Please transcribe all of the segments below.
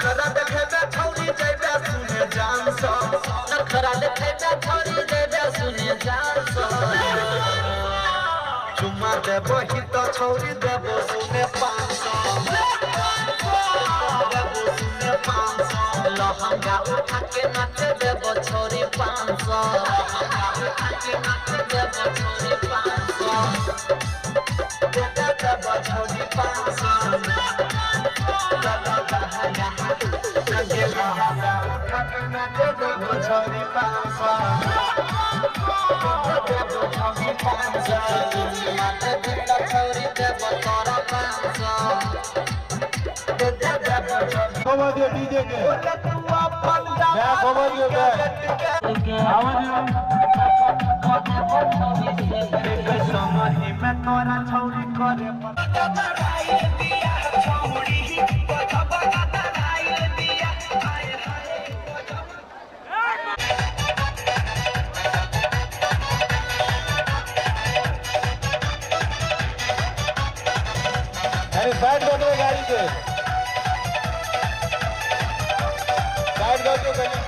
खरा देखे बे छौरी जइबे सुने जान सो खरा देखे बे छौरी जइबे सुने जान सो चुम्मा देबो ही तो छौरी देबो सुने 500 देबो सुने 500 लहंगा उठा के नाच देबो छौरी 500 उठा के नाच देबो छौरी 500 देबो छौरी 500 खबर दियो डीजे के मैं खबर दियो के समाही में तोरा छौरी करे अरे साइड कर दो गाड़ी से साइड कर दो पहले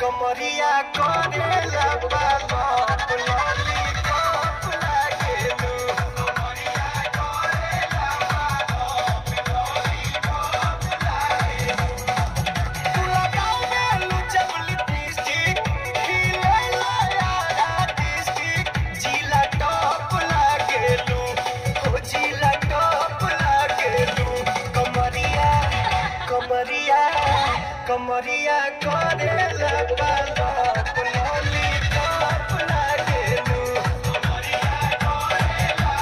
कमरिया करेला बाप लॉलीपॉप लागेलू कमरिया करेला बाप लॉलीपॉप लागेलू तू लगावेलू जब लिपस्टिक खिलेला यार आर्टिस्टिक जिला टॉप लागेलू हो जिला टॉप लागेलू कमरिया करेला बाप लॉलीपॉप लागेलू कमरिया करेला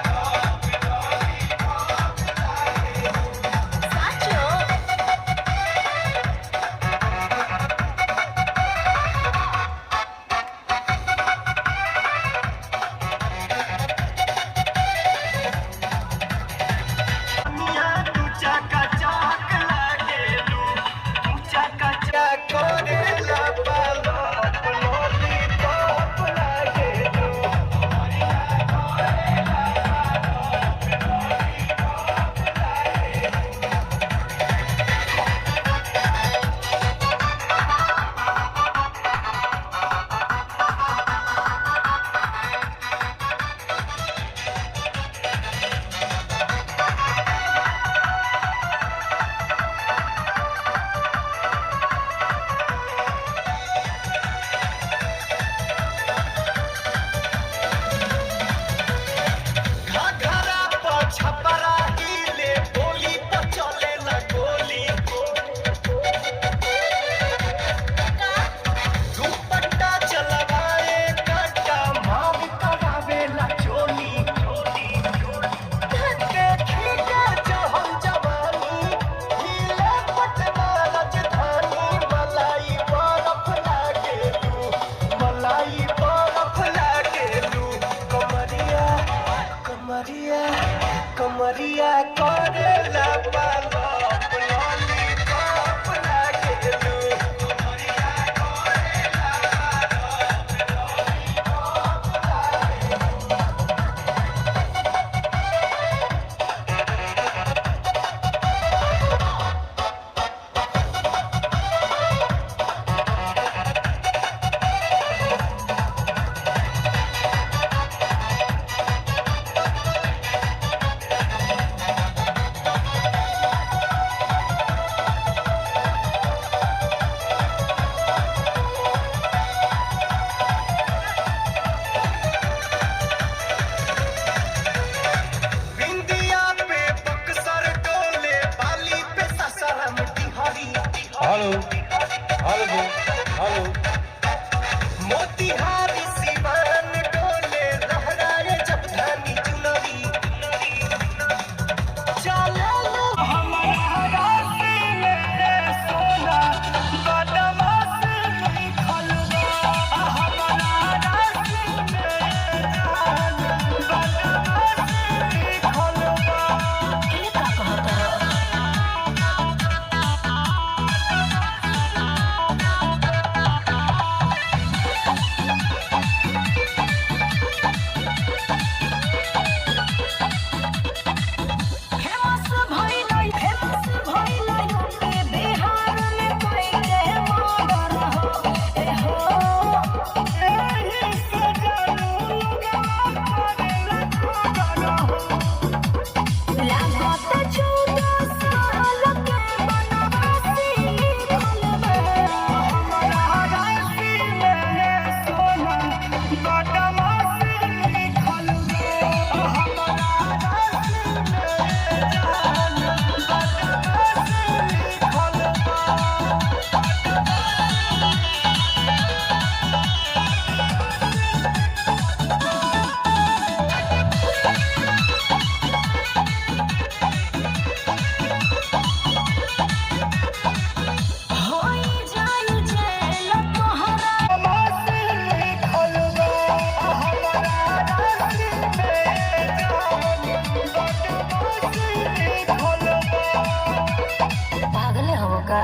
बाप लॉलीपॉप लागेलू साचो करेला hello hello hello Motihari Siwan डोले लहराए जब धानी चुनरी चलो हमारा सीने सोना बदमाश नहीं खलवा हमारा सीने जान बदमाश नहीं खलवा ये का कहता पागल होगा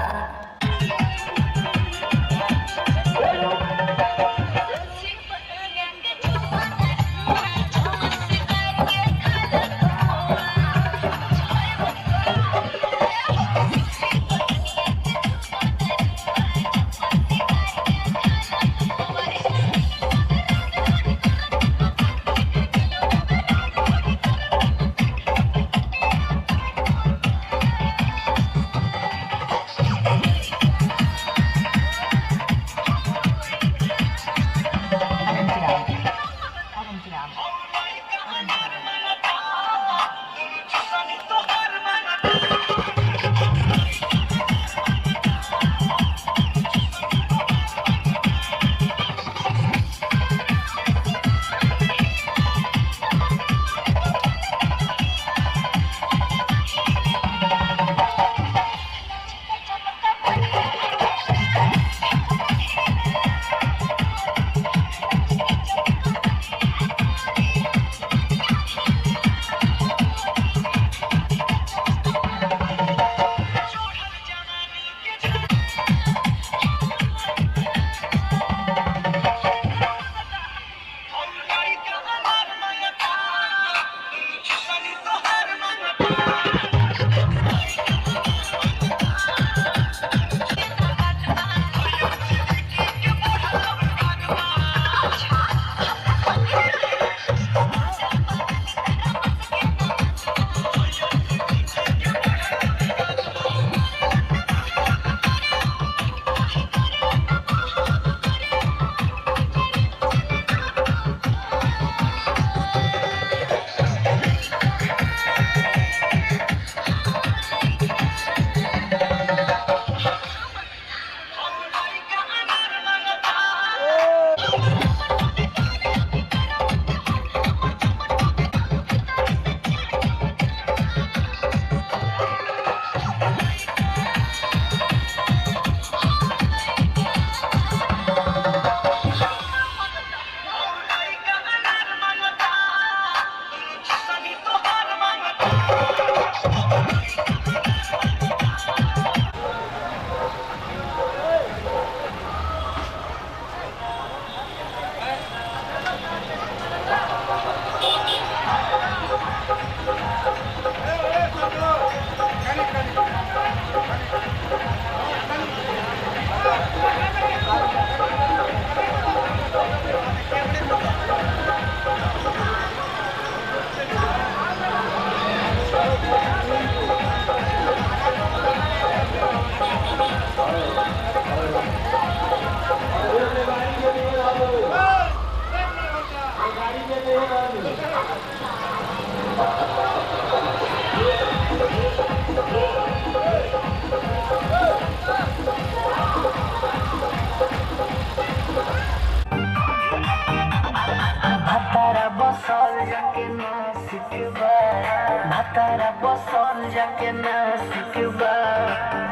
नासिक बा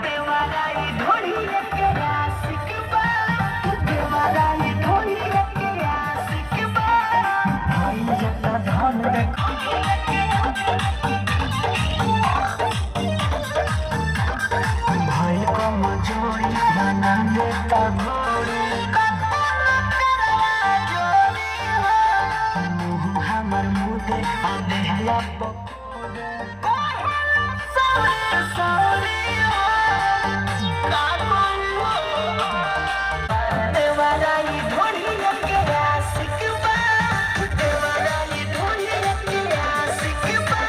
देवाराई ढोली के नासिक बा देवाराई ढोली के नासिक बा भाई जता धन देखो भाई को मजोरी बना देता घोड़ी हमर मुदे आदे हला पकोड़े सॉरी देवाराई ढोली के आशिक बा देवाराई ढोली के आशिक बा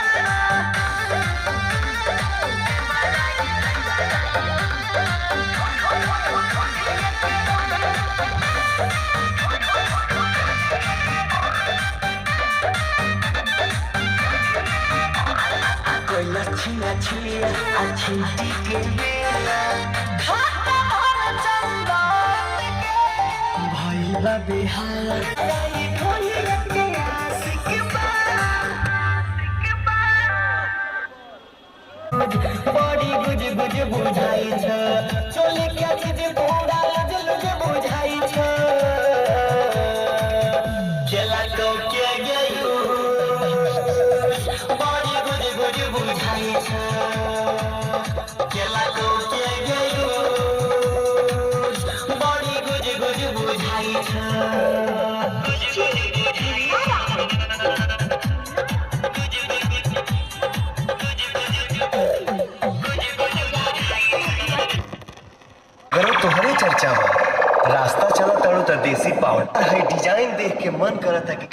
कोई अच्छी अच्छी के बेला खाता भर चंदा भइला बेहाल ढोली के आशिक बा बड़ी गुज गुज बुझाई छ चोली के चीज पूरा लज लज बुझाई छ केला तो के गयो बड़ी गुज गुज बुझाई छ केला तो के गयो बड़ी गुज गुज बुझाई छ करो तोहरे चर्चा बा रास्ता चला तड़ो त देसी पाउडर है डिजाइन देख के मन करता कि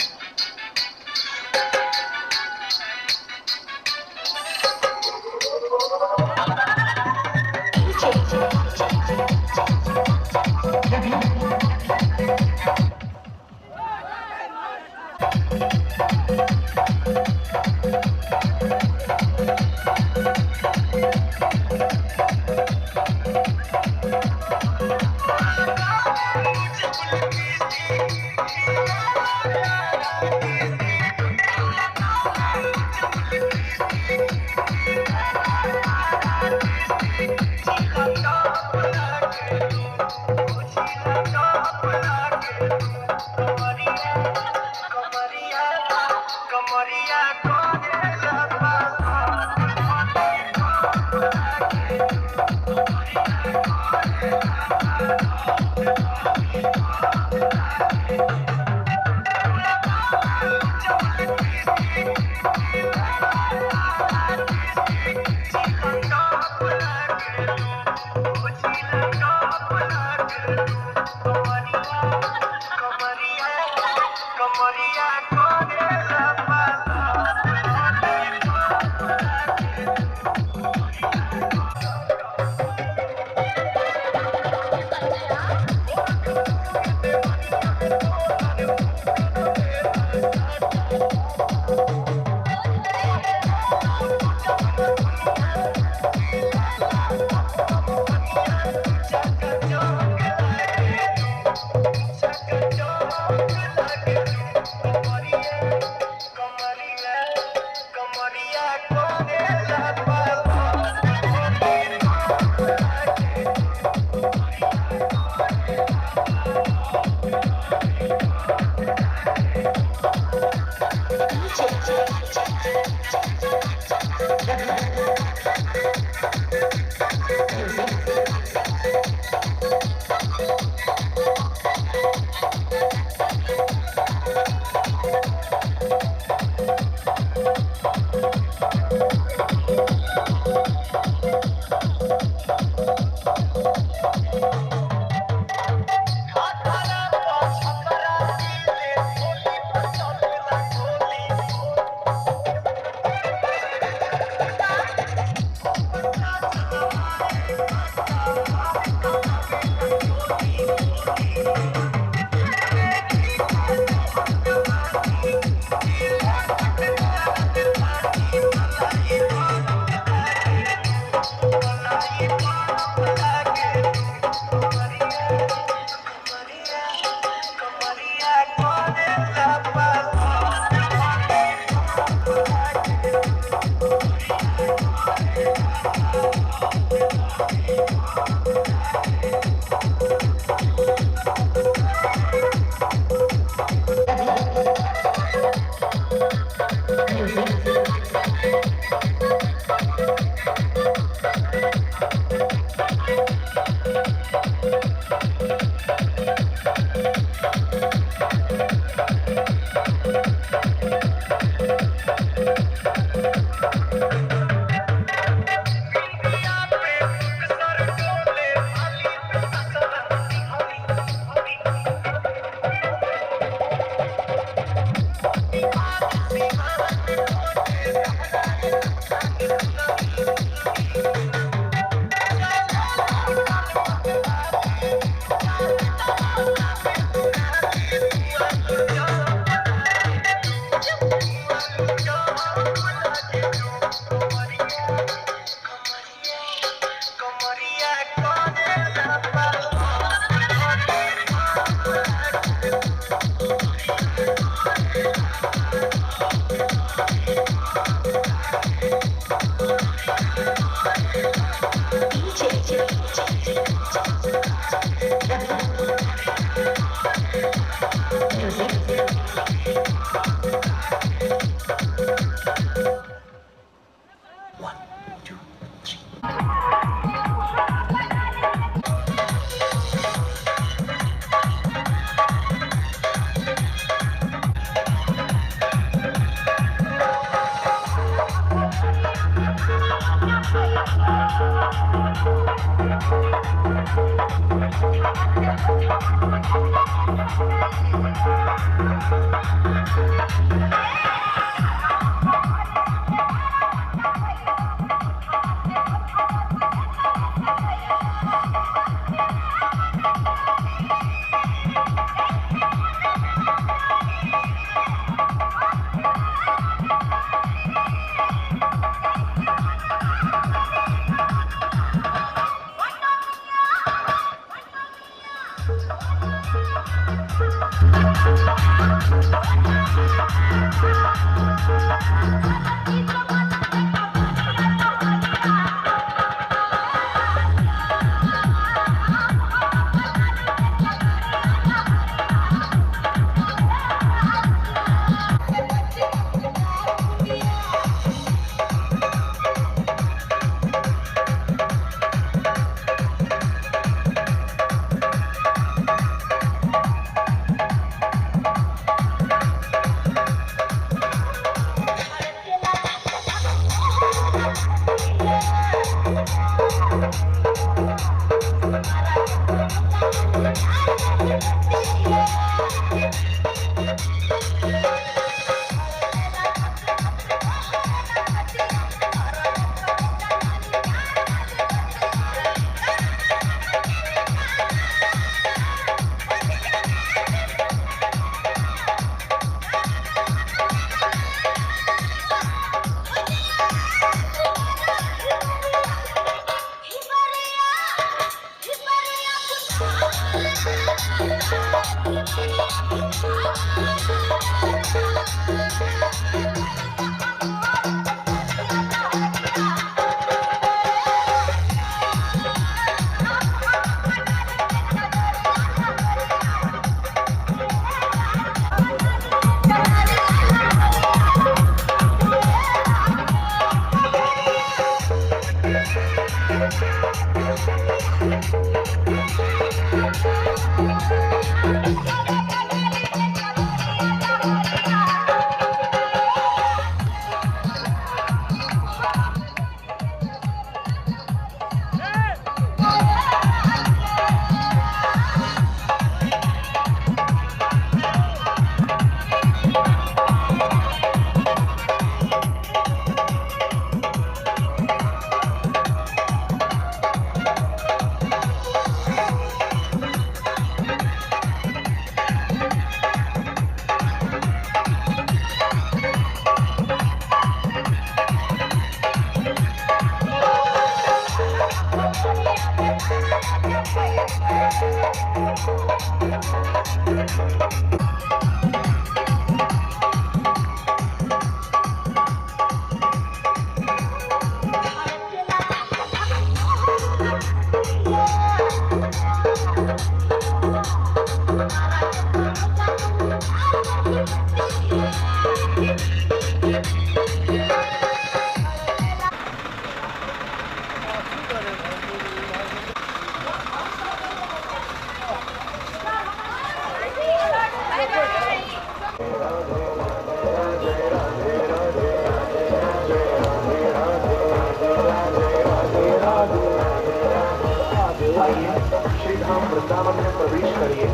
श्री धाम वृंदावन में प्रवेश करिए।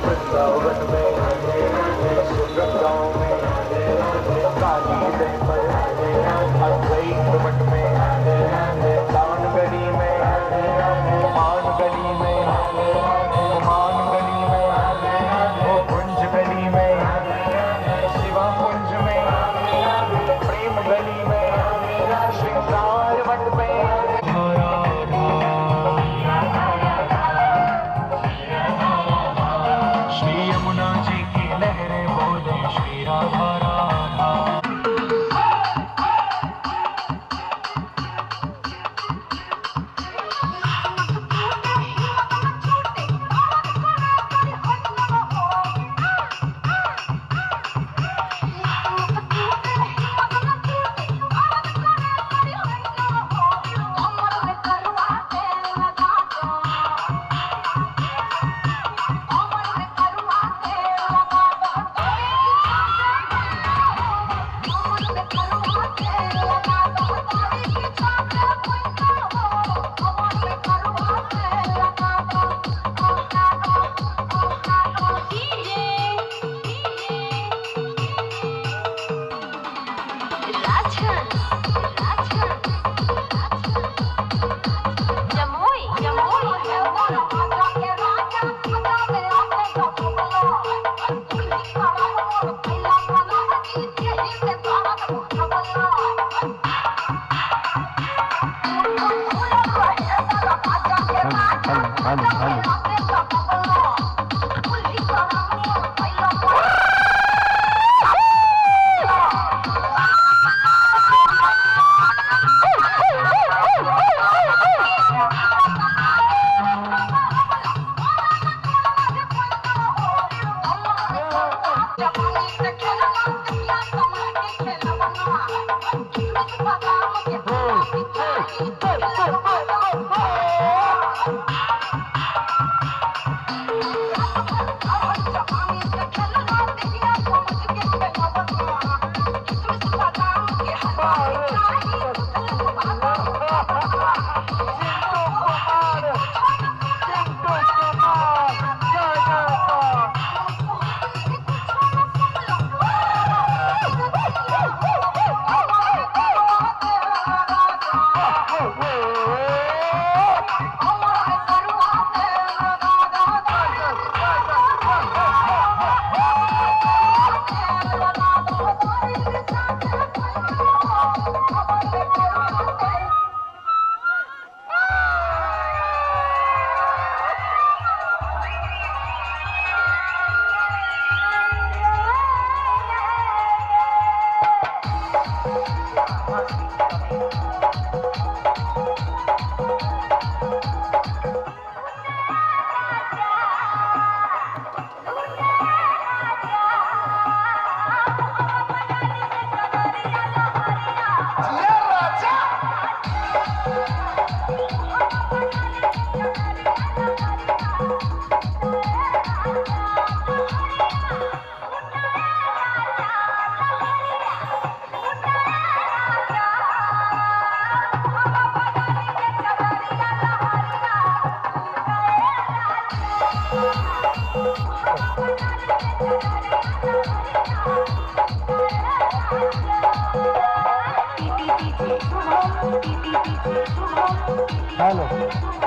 वृंदावन में सुंदर गाँव में काली दह पर अद्वैत मठ में दान गली में मान गली में मान गली में वो कुंज गली में शिवा कुंज में प्रेम गली में श्रृंगार मठ में हेलो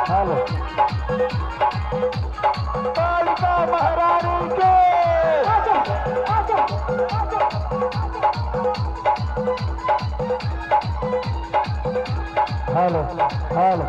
हेलो कालिका महारानी के हेलो हेलो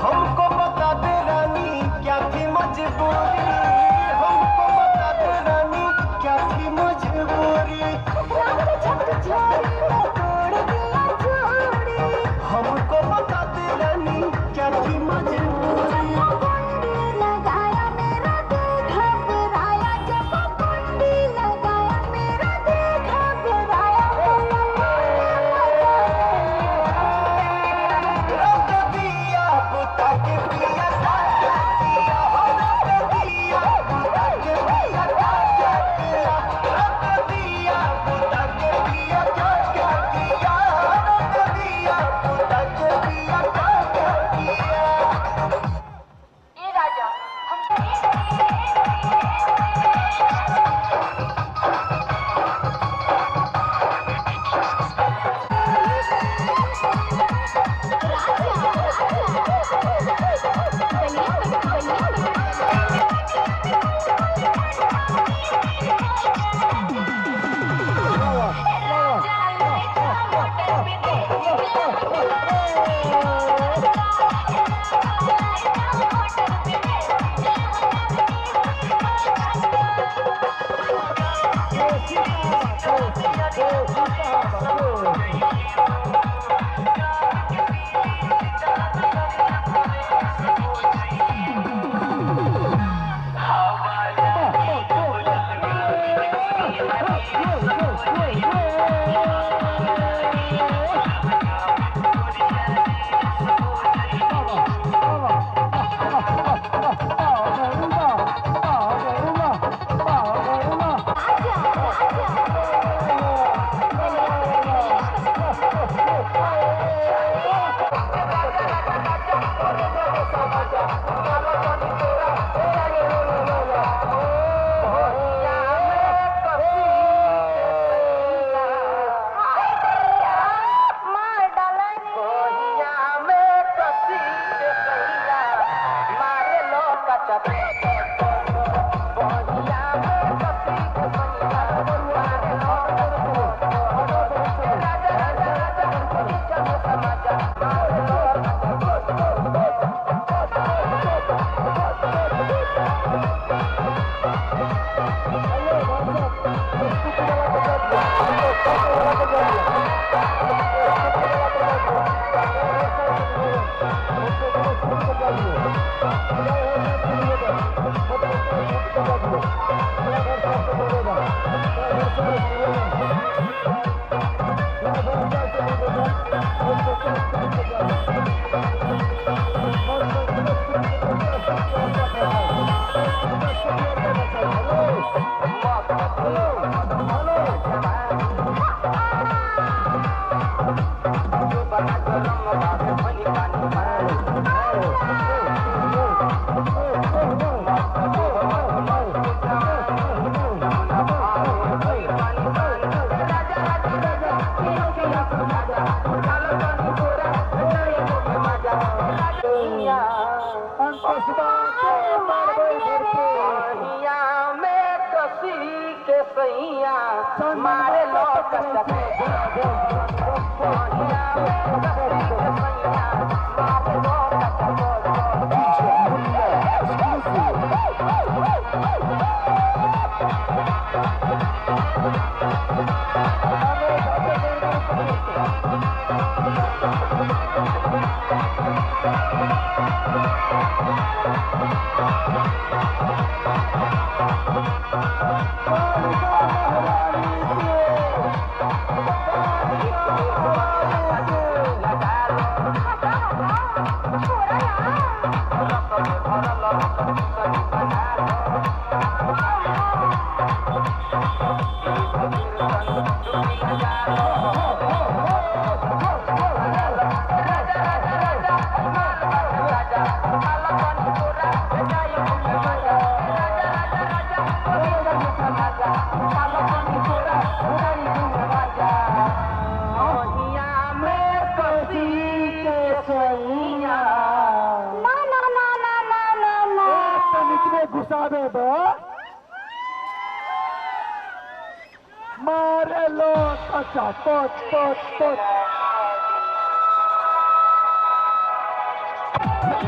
हमको बता दे रानी क्या थी मजबूरी, हमको बता दे रानी क्या थी मजबूरी, हमको बता दे रानी क्या थी मजबूरी। लगाया मेरा दिल घबराया, जब कुंडी लगाया मेरा दिल घबराया। रख दिया बुता के पिया का क्या किया, हो रख दिया बुता के पिया का क्या किया, रख दिया बुता के पिया का क्या किया, रख दिया बुता के पिया का क्या किया। ये राजा मारे लोग मारे लो अच्छा पोच पोच पोच Thank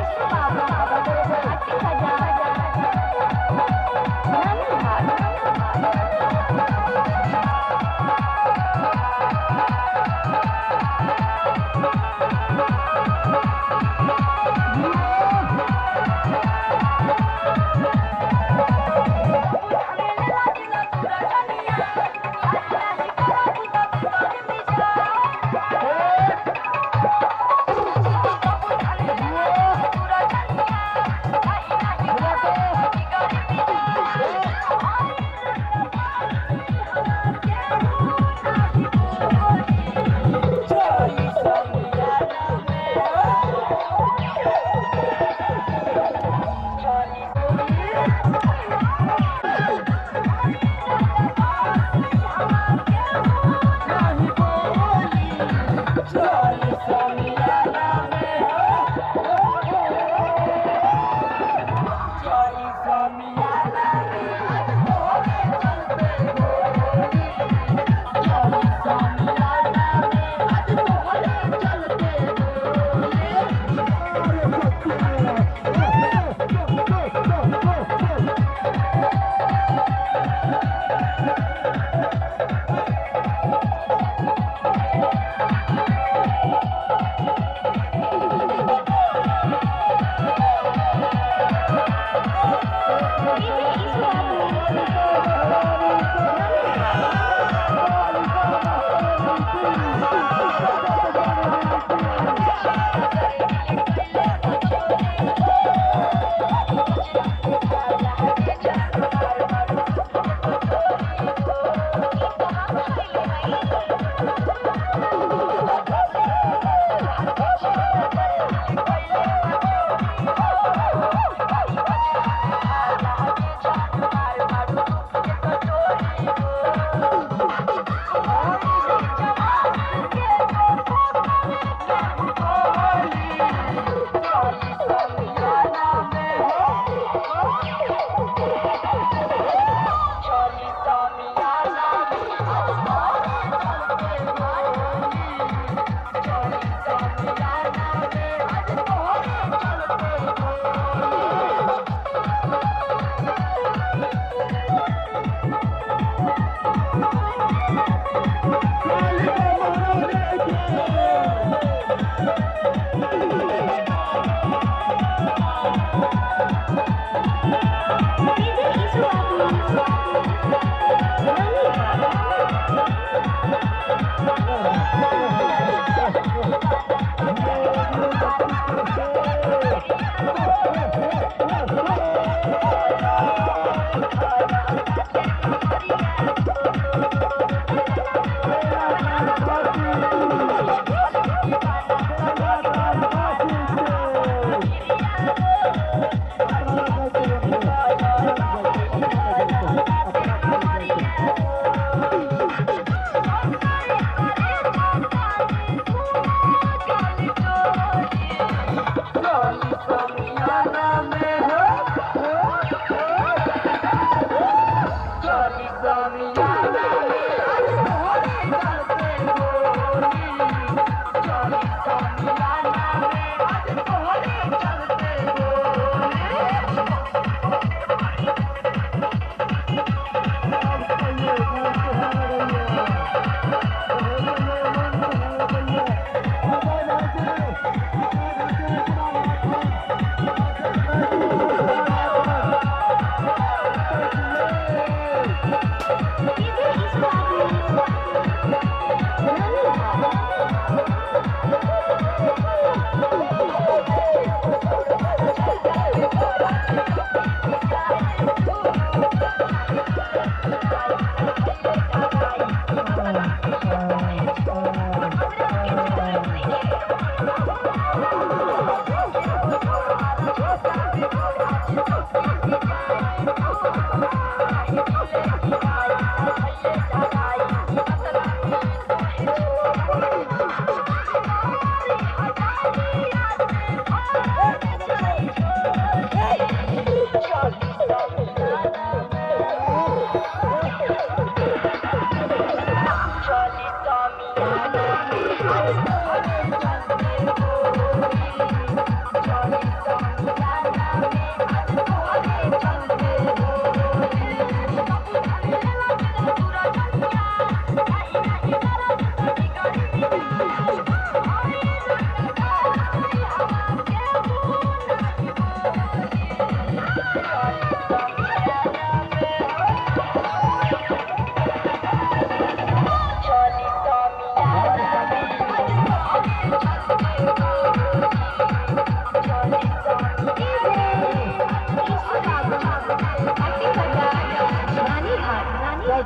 you.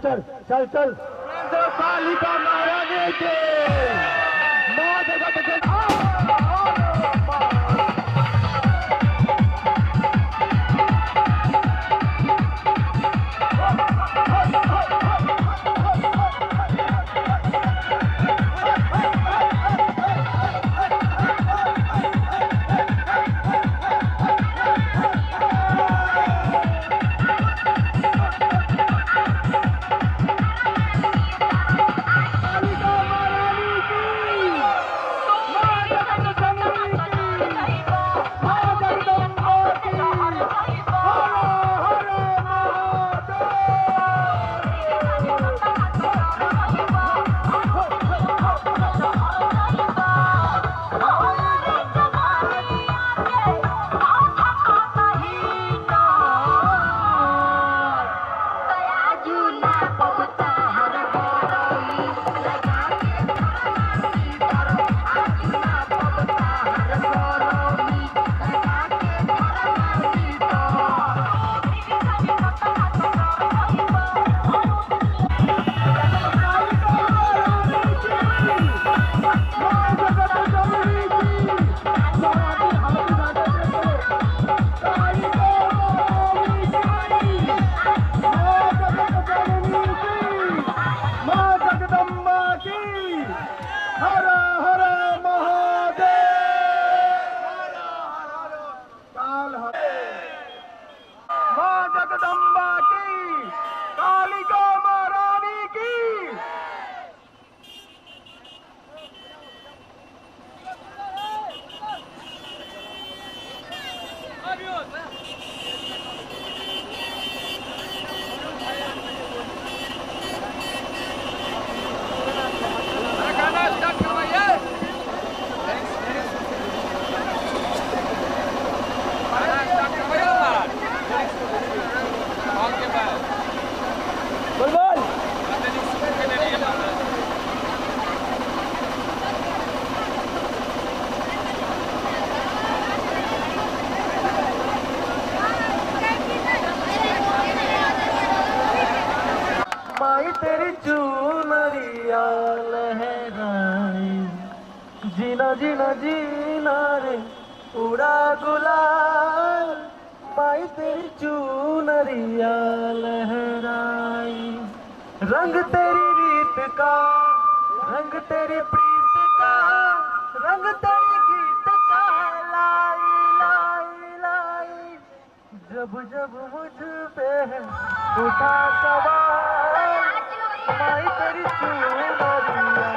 चल चल चल कालिका महारानी के माँ जगत के तेरी चूनरिया लहराई जीना जीना जीना रे उड़ा गुलाल माई तेरी चूनरिया लहराई रंग तेरी रीत का रंग तेरी प्रीत का रंग तेरी गीत का लाई लाई लाई जब जब मुझ पे है उठा सवाल माई तेरी चूनरिया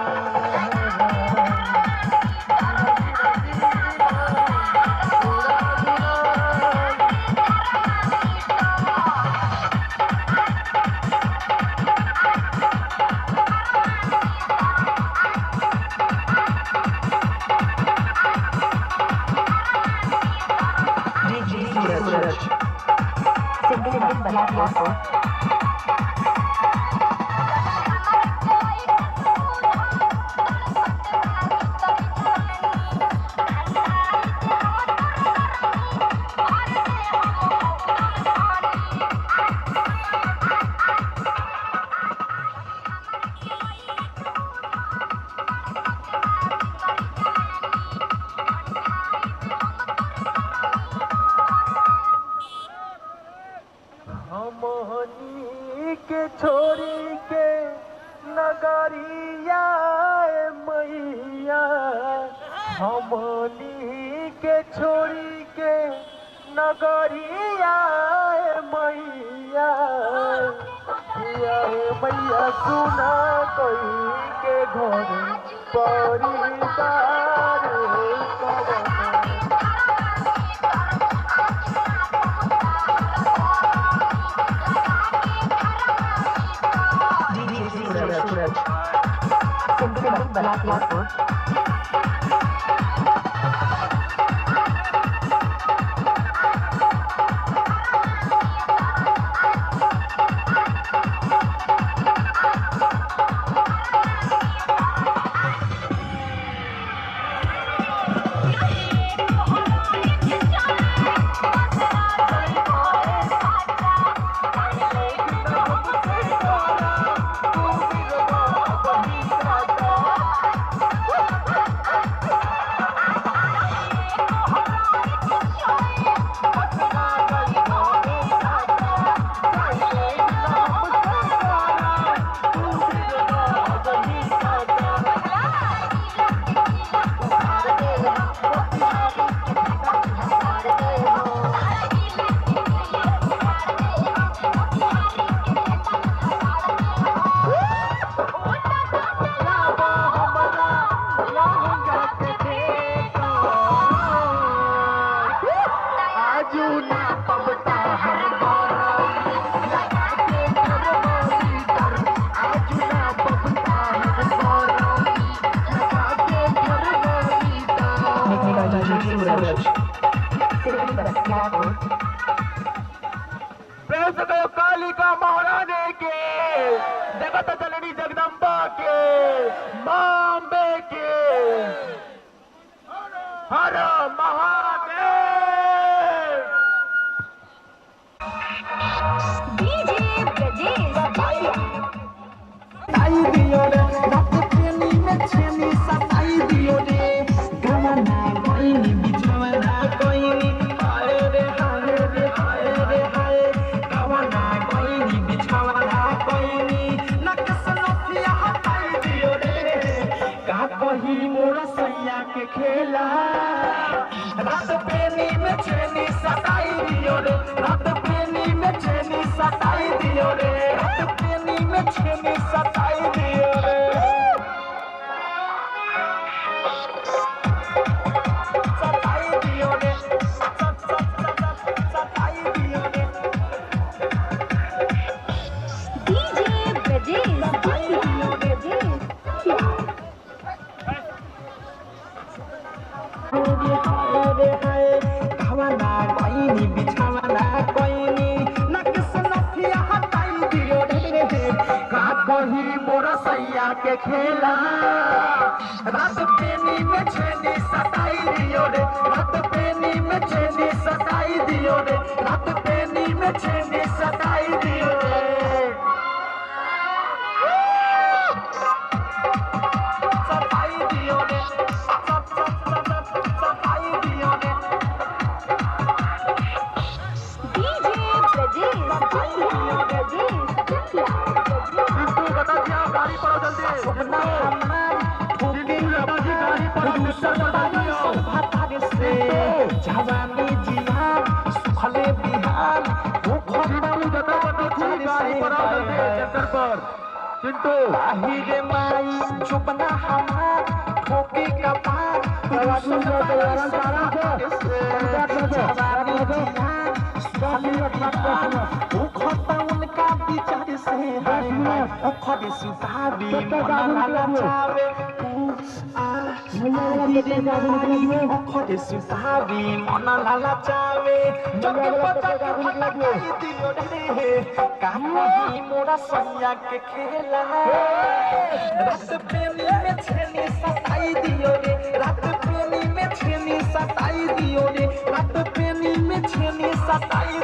हमनी के छोरी के नगरिया मैया हमनी के छोरी के नगरिया मैया मैया सुना कोई के घर परिवार मैच। प्रेस करो कालिका महारानी के, जगत जननी जगदम्बा के, मां अम्बे के, हर महादेव। डीजे ब्रजेश सताई दियो रे रात प्रेमी में छेनी सताई दियो रे गवना कोइनी बिछवना कोइनी हाय रे हाय रे हाय रे हाय गवना कोइनी बिछवना कोइनी नकस नथिया हटाई दियो रे का कही मोर सैया के खेला रात प्रेमी में छेनी सताई दियो रे रात प्रेमी में छेनी सताई दियो रे रात प्रेमी में छेनी सताई दियो रे सताई दियो रे सताई दियो रे डीजे ब्रजेश सताई दियो रे रे हाय गवना कोइनी बिछवना कोइनी नकस नथिया हटाई दियो रे का कही मोर सैया के खेला रात प्रेमी में छेनी सताई दियो रे रात प्रेमी में छेनी सताई दियो रे रात प्रेमी में छेनी सताई दियो रे सताई दियो रे सताई दियो रे डीजे ब्रजेश पिंटू बता दिया, गाड़ी पर आओ जल्दी। सपना हमार पिंटू बता दी, गाड़ी पर आओ, मिस्टर बता दियो। भातारे से जवानी जियान सुखले बिहान वो पिंटू बता दी, गाड़ी पर आओ जल्दी, चक्कर पर। पिंटू रे माई चुपना हमार ठोके का पार जवानी जियान सुखले बिहान वो खता उनका विचार से है खड़े सुधारी मन लाचावे खड़े सुधारी मन लाचावे जग पचक भटकाई दियो रे कामही मोरा सैया के खेला रात प्रेमी में छेनी सताई दियो रे रात प्रेमी में छेनी सताई दियो रे रात प्रेमी में छेनी सताई